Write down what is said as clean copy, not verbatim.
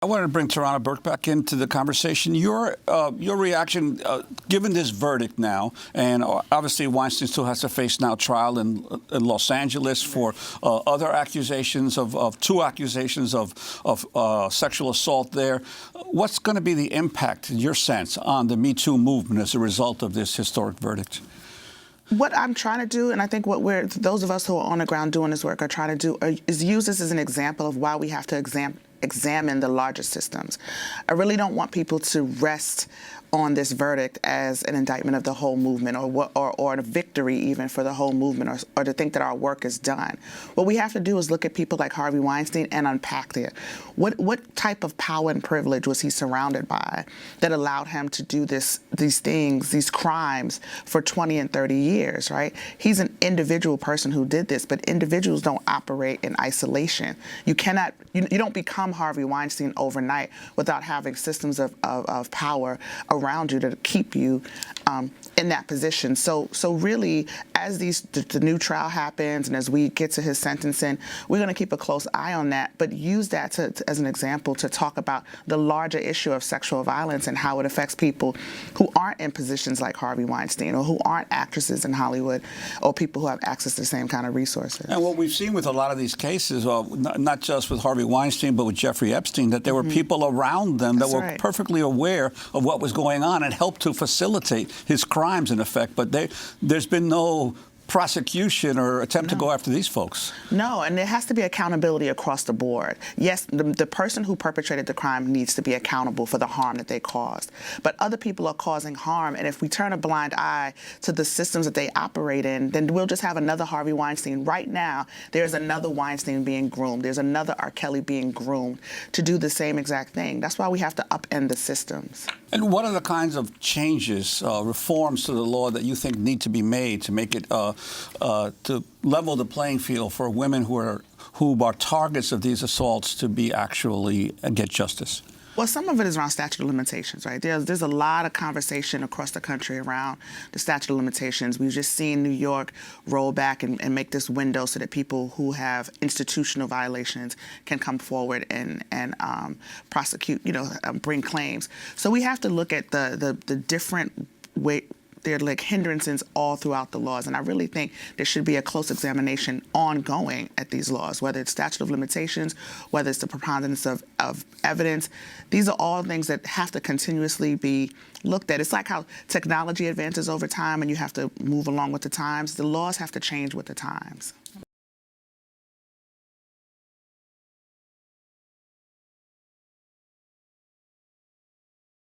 I wanted to bring Tarana Burke back into the conversation. Your reaction, given this verdict now, and obviously Weinstein still has to face now trial in Los Angeles for other accusations two accusations of sexual assault there. What's going to be the impact, in your sense, on the Me Too movement as a result of this historic verdict? What I'm trying to do, and I think what those of us who are on the ground doing this work are trying to do, is use this as an example of why we have to examine the larger systems. I really don't want people to rest on this verdict as an indictment of the whole movement, or a victory even for the whole movement, or to think that our work is done. What we have to do is look at people like Harvey Weinstein and unpack it. What type of power and privilege was he surrounded by that allowed him to do these things, these crimes for 20 and 30 years, right? He's an individual person who did this, but individuals don't operate in isolation. You cannot, you don't become Harvey Weinstein overnight without having systems of power around you to keep you in that position. So really, as the new trial happens and as we get to his sentencing, we're going to keep a close eye on that, but use that as an example to talk about the larger issue of sexual violence and how it affects people who aren't in positions like Harvey Weinstein, or who aren't actresses in Hollywood, or people who have access to the same kind of resources. And what we've seen with a lot of these cases, not just with Harvey Weinstein, but with Jeffrey Epstein, that there were people around them that were perfectly aware of what was going on and helped to facilitate his crimes, in effect. But there's been no prosecution or attempt to go after these folks. No, and there has to be accountability across the board. Yes, the person who perpetrated the crime needs to be accountable for the harm that they caused. But other people are causing harm, and if we turn a blind eye to the systems that they operate in, then we'll just have another Harvey Weinstein. Right now, there's another Weinstein being groomed. There's another R. Kelly being groomed to do the same exact thing. That's why we have to upend the systems. And what are the kinds of changes, reforms to the law that you think need to be made to make it to level the playing field for women who are targets of these assaults to be actually get justice? Well, some of it is around statute of limitations, right? There's a lot of conversation across the country around the statute of limitations. We've just seen New York roll back and make this window so that people who have institutional violations can come forward and prosecute, bring claims. So we have to look at the different ways. There are like hindrances all throughout the laws, and I really think there should be a close examination ongoing at these laws, whether it's statute of limitations, whether it's the preponderance of evidence. These are all things that have to continuously be looked at. It's like how technology advances over time and you have to move along with the times. The laws have to change with the times.